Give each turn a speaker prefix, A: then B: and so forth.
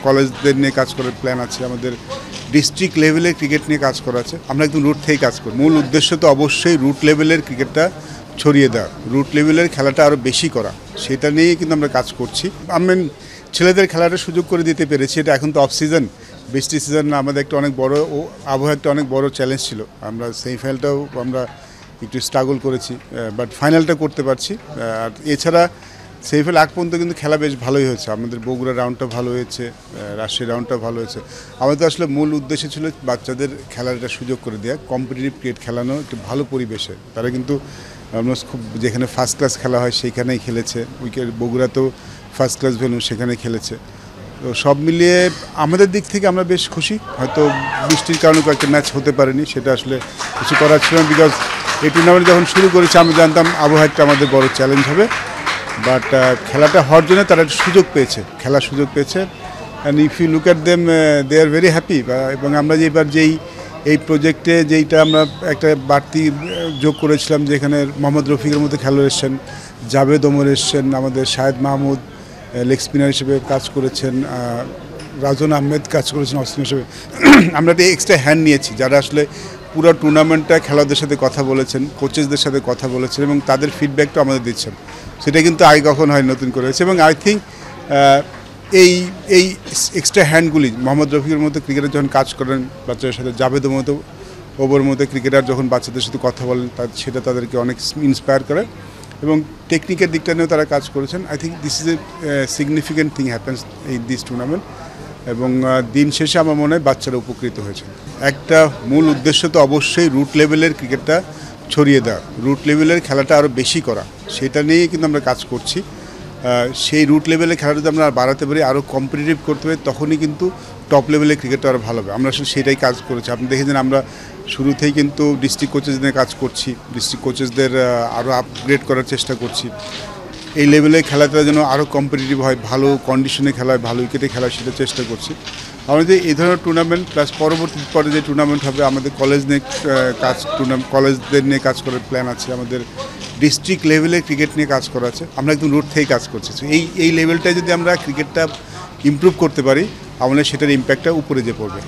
A: কলেজদের নিয়ে কাজ করার প্ল্যান আছে, আমাদের ডিস্ট্রিক্ট লেভেলে ক্রিকেট নিয়ে কাজ করা আছে। আমরা একদম রুট থেকেই কাজ করি। মূল উদ্দেশ্য তো অবশ্যই রুট লেভেলের ক্রিকেটটা ছড়িয়ে দেওয়া, রুট লেভেলের খেলাটা আরও বেশি করা, সেটা নিয়েই কিন্তু আমরা কাজ করছি। আমি ছেলেদের খেলাটা সুযোগ করে দিতে পেরেছি। এটা এখন তো অফ সিজন, বৃষ্টি সিজন, আমাদের একটা অনেক বড় আবহাওয়া একটা অনেক বড় চ্যালেঞ্জ ছিল। আমরা সেমিফাইনালটাও আমরা একটু স্ট্রাগল করেছি, বাট ফাইনালটা করতে পারছি। আর এছাড়া সেমিফাইনাল আগ পর্যন্ত কিন্তু খেলা বেশ ভালোই হয়েছে। আমাদের বগুড়া রাউন্ডটা ভালো হয়েছে, রাজশাহী রাউন্ডটা ভালো হয়েছে। আমাদের আসলে মূল উদ্দেশ্য ছিল বাচ্চাদের খেলার একটা সুযোগ করে দেওয়া, কম্পিটিটিভ ক্রিকেট খেলানো একটু ভালো পরিবেশে। তারা কিন্তু অলমোস্ট খুব যেখানে ফার্স্ট ক্লাস খেলা হয় সেইখানেই খেলেছে। বগুড়াতেও ফার্স্ট ক্লাস ভেন্যু, সেখানে খেলেছে। তো সব মিলিয়ে আমাদের দিক থেকে আমরা বেশ খুশি। হয়তো বৃষ্টির কারণে কয়েকটা ম্যাচ হতে পারেনি, সেটা আসলে কিছু করার ছিল না। বিকজ এই টুর্নামেন্ট যখন শুরু করেছি আমি জানতাম আবহাওয়াটা আমাদের বড় চ্যালেঞ্জ হবে, বাট খেলাটা হওয়ার জন্য তারা সুযোগ পেয়েছে, খেলার সুযোগ পেয়েছে। And if you look at them, they are very happy. এবং আমরা যে এবার এই প্রজেক্টে যেইটা আমরা একটা বাড়তি যোগ করেছিলাম, যেখানে মোহাম্মদ রফিকের মধ্যে খেলোয়াড় এসছেন, জাভেদ ওমর এসছেন, আমাদের শাহেদ মাহমুদ লেগ স্পিনার হিসেবে কাজ করেছেন, রাজন আহমেদ কাজ করেছেন অফ স্পিনার হিসেবে। আমরা একটা এক্সট্রা হ্যান্ড নিয়েছি, যারা আসলে পুরো টুর্নামেন্টটা খেলোয়াড়দের সাথে কথা বলেছেন, কোচেসদের সাথে কথা বলেছেন এবং তাদের ফিডব্যাকটা আমাদের দিচ্ছেন। সেটা কিন্তু আগে কখন হয়, নতুন করে হয়েছে। এবং আই থিঙ্ক এই এক্সট্রা হ্যান্ডগুলি মোহাম্মদ রফিকের মতো ক্রিকেটার যখন কাজ করেন বাচ্চাদের সাথে, জাভেদের মতো ওবর মতো ক্রিকেটার যখন বাচ্চাদের সাথে কথা বলেন, সেটা তাদেরকে অনেক ইন্সপায়ার করে। এবং টেকনিকের দিকটা নিয়েও তারা কাজ করেছেন। I think this is a significant thing happens in this tournament. এবং দিন শেষে আমার মনে হয় বাচ্চারা উপকৃত হয়েছে। একটা মূল উদ্দেশ্য তো অবশ্যই রুট লেভেলের ক্রিকেটটা ছড়িয়ে দেওয়া, রুট লেভেলের খেলাটা আরও বেশি করা, সেটা নিয়েই কিন্তু আমরা কাজ করছি। সেই রুট লেভেলের খেলাটা যদি আমরা বাড়াতে পারি, আরও কম্পিটিটিভ করতে পারি, তখনই কিন্তু টপ লেভেলের ক্রিকেটটা আরও ভালো হবে। আমরা আসলে সেটাই কাজ করেছি। আপনি দেখেছেন আমরা শুরুতেই কিন্তু ডিস্ট্রিক্ট কোচেস নিয়ে কাজ করছি, ডিস্ট্রিক্ট কোচেসদের আরও আপগ্রেড করার চেষ্টা করছি। এই লেভেলে খেলাটা যেন আরও কম্পিটিটিভ হয়, ভালো কন্ডিশনে খেলা হয়, ভালো উইকেটে খেলা হয়, সেটা চেষ্টা করছি। আমাদের এই ধরনের টুর্নামেন্ট প্লাস পরবর্তী পরে যে টুর্নামেন্ট হবে, আমাদের কলেজদের নিয়ে কাজ করার প্ল্যান আছে, আমাদের ডিস্ট্রিক্ট লেভেলে ক্রিকেট নিয়ে কাজ করা আছে। আমরা একদম রুট থেকেই কাজ করছি। এই লেভেলটায় যদি আমরা ক্রিকেটটা ইমপ্রুভ করতে পারি, আমাদের সেটার ইম্প্যাক্টটা উপরে যে পড়বে।